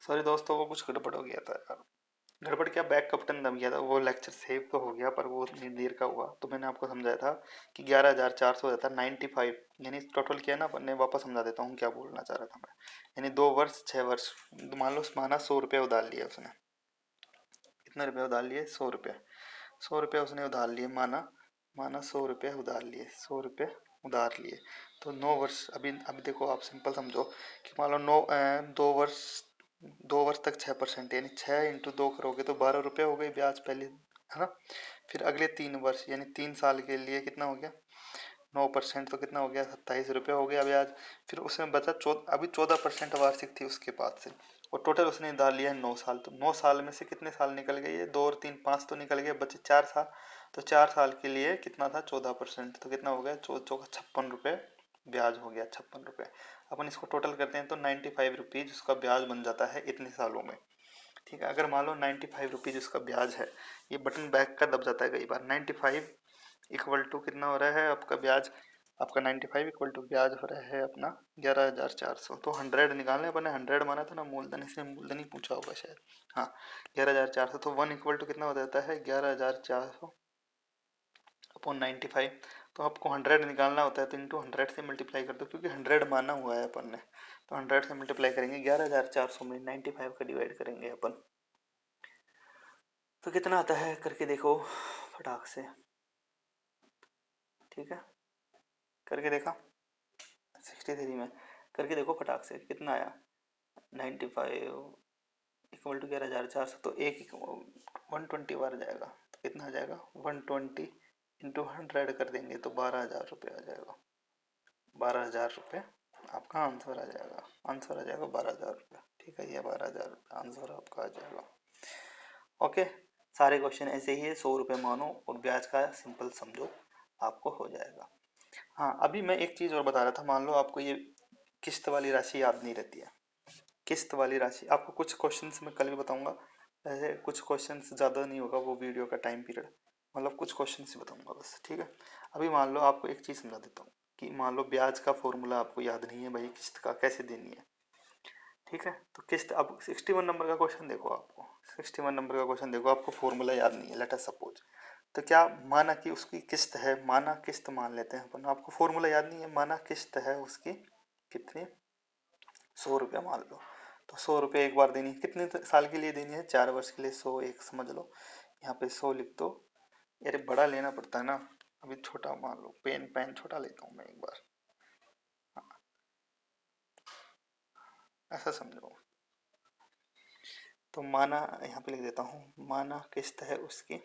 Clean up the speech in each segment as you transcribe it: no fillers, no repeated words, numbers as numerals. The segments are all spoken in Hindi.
सॉरी दोस्तों, वो कुछ गड़बड़ हो गया था यार। गड़बड़ क्या, बैक का बटन दब गया था। वो लेक्चर सेव तो हो गया पर वो उतनी देर का हुआ। तो मैंने आपको समझाया था कि 11,400 हो जाता है 95, यानी टोटल किया ना अपन ने। वापस समझा देता हूँ क्या बोलना चाह रहा था मैं। यानी 2 वर्ष 6 वर्ष, मान लो माना 100 रुपये उधार लिया उसने। कितने रुपये उधार लिए? 100 रुपये। 100 रुपये उसने उधार लिए, माना माना 100 रुपये उधार लिए, 100 रुपये उधार लिए। तो 9 वर्ष, अभी देखो आप सिंपल समझो कि मान लो 2 वर्ष, 2 वर्ष तक 6%, यानी 6 × 2 करोगे तो 12 रुपये हो गए ब्याज पहले, है ना। फिर अगले 3 वर्ष यानी 3 साल के लिए कितना हो गया? 9% तो कितना हो गया? 27 रुपये हो गया ब्याज। फिर उसमें बचा अभी 14% वार्षिक थी उसके पास से। और टोटल उसने डाल लिया है 9 साल। तो 9 साल में से कितने साल निकल गए? ये 2 और 3 5 तो निकल गए, बचे 4 साल। तो 4 साल के लिए कितना था? 14%। तो कितना हो गया? 56 रुपये ब्याज हो गया, 56 रुपये। अपन इसको टोटल करते हैं तो 95 रुपीज उसका ब्याज बन जाता है इतने सालों में। ठीक है, अगर मान लो 95 रुपीज उसका ब्याज है, ये बटन बैक का दब जाता है कई बार। 95 इक्वल टू कितना हो रहा है आपका ब्याज? आपका 95 इक्वल टू ब्याज हो रहा है अपना 11,400। तो 100 निकालने, अपन ने 100 माना था ना मूलधन, इसलिए मूलधन ही पूछा होगा शायद। हाँ, 11,400। तो 1 इक्वल टू कितना हो जाता है? 11,400 अपॉन 95। तो आपको 100 निकालना होता है तो इंटू 100 से मल्टीप्लाई कर दो, क्योंकि 100 माना हुआ है अपन ने। तो 100 से मल्टीप्लाई करेंगे, 11,400 में 95 का डिवाइड करेंगे अपन, तो कितना आता है करके देखो फटाक से। ठीक है, करके देखा 63 में, करके देखो फटाक से कितना आया। 95 इक्वल टू 11,400, तो एक 120 बार जाएगा, तो कितना आ जाएगा? 120 इंटू 100 कर देंगे तो 12,000 रुपये आ जाएगा। 12,000 रुपये आपका आंसर आ जाएगा। आंसर आ जाएगा 12,000 रुपये। ठीक है, ये 12,000 आंसर आपका आ जाएगा। ओके, सारे क्वेश्चन ऐसे ही है। 100 रुपये मानो और ब्याज का सिंपल समझो, आपको हो जाएगा। हाँ, अभी मैं एक चीज़ और बता रहा था। मान लो आपको ये किस्त वाली राशि याद नहीं रहती है। किस्त वाली राशि आपको कुछ क्वेश्चंस मैं कल भी बताऊंगा। ऐसे कुछ क्वेश्चंस ज़्यादा नहीं होगा वो वीडियो का टाइम पीरियड, मतलब कुछ क्वेश्चंस ही बताऊंगा बस। ठीक है, अभी मान लो आपको एक चीज़ समझा देता हूँ कि मान लो ब्याज का फॉर्मूला आपको याद नहीं है भाई, किस्त का कैसे देनी है। ठीक है, तो किस्त अब 61 नंबर का क्वेश्चन देखो, आपको 61 नंबर का क्वेश्चन देखो, आपको फॉर्मूला याद नहीं है, लेट अस सपोज। तो क्या माना कि उसकी किस्त है, माना किस्त मान लेते हैं अपन, आपको फॉर्मूला याद नहीं है, माना किस्त है उसकी कितनी? 100 रुपया मान लो। तो 100 रुपये एक बार देनी है, कितने साल के लिए देनी है? 4 वर्ष के लिए। 100 एक समझ लो, यहाँ पे 100 लिख दो। यार बड़ा लेना पड़ता है ना, अभी छोटा मान लो, पेन पेन छोटा लेता हूँ मैं एक बार। हाँ, ऐसा समझो। तो माना यहाँ पे लिख देता हूँ, माना किस्त है उसकी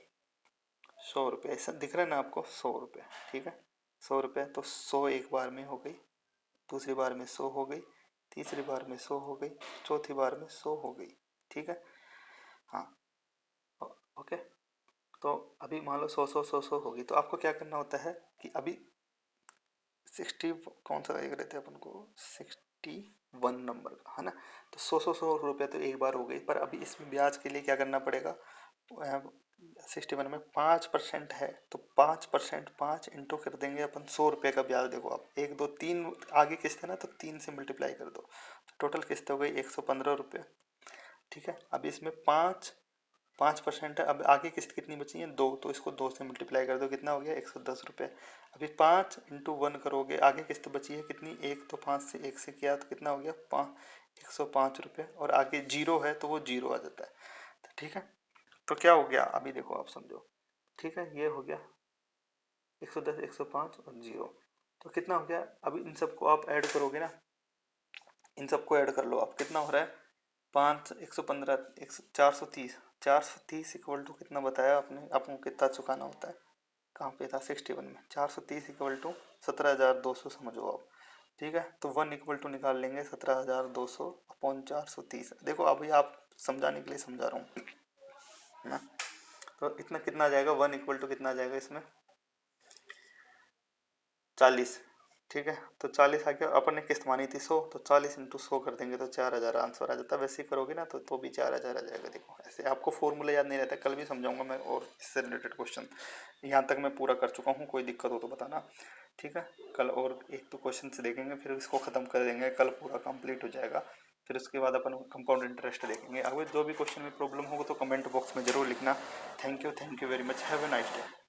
100 रुपये, ऐसा दिख रहा है ना आपको? 100 रुपये। ठीक है, 100 रुपये तो 100 एक बार में हो गई, दूसरी बार में 100 हो गई, तीसरी बार में 100 हो गई, चौथी बार में 100 हो गई। ठीक है, हाँ, ओके। तो अभी मान लो 100 होगी, तो आपको क्या करना होता है कि अभी 60 कौन सा एक रहते हैं अपन को? 61 नंबर का, है ना। तो 100 रुपये तो एक बार हो गई, पर अभी इसमें ब्याज के लिए क्या करना पड़ेगा? 61 में 5% है, तो 5%, 5 इंटू कर देंगे अपन 100 रुपये का ब्याज। देखो आप, 1 2 3 आगे किस्त है ना, तो 3 से मल्टीप्लाई कर दो, तो टोटल किस्त हो गई 115 रुपये। ठीक है, अब इसमें 5% है, अब आगे किस्त कितनी बची है? 2, तो इसको 2 से मल्टीप्लाई कर दो, कितना हो गया? 110 रुपये। अभी 5 × 1 करोगे, आगे किस्त बची है कितनी? 1, तो 5 से 1 से किया तो कितना हो गया? 105 रुपये। और आगे जीरो है तो वो जीरो आ जाता है। तो ठीक है, तो क्या हो गया अभी देखो आप समझो। ठीक है, ये हो गया 110, 105 और जीरो, तो कितना हो गया? अभी इन सबको आप ऐड करोगे ना, इन सबको ऐड कर लो आप, कितना हो रहा है? 5, 115, 430, 430 इक्वल टू कितना बताया आपने? आपको कितना चुकाना होता है? कहाँ पे था? 61 में। 430 इक्वल टू 17,200 समझो आप। ठीक है, तो 1 इक्वल टू निकाल लेंगे 17,200 अपॉन 430। देखो अभी आप समझाने के लिए समझा रहा हूँ ना। तो इतना कितना आ जाएगा? 1 इक्वल टू कितना आ जाएगा इसमें? 40। ठीक है, तो 40 आ गया। अपन ने किस्त मानी थी 100, तो 40 इंटू 100 कर देंगे तो 4,000 आंसर आ जाता है। वैसे ही करोगे ना तो भी 4,000 आ जाएगा। देखो ऐसे आपको फॉर्मूला याद नहीं रहता, कल भी समझाऊंगा मैं और इससे रिलेटेड क्वेश्चन। यहाँ तक मैं पूरा कर चुका हूँ, कोई दिक्कत हो तो बताना। ठीक है, कल और एक दो क्वेश्चन से देखेंगे, फिर इसको ख़त्म कर देंगे, कल पूरा कंप्लीट हो जाएगा। फिर उसके बाद अपन कंपाउंड इंटरेस्ट देखेंगे। अगर जो भी क्वेश्चन में प्रॉब्लम होगा तो कमेंट बॉक्स में जरूर लिखना। Thank you very much, have a nice day.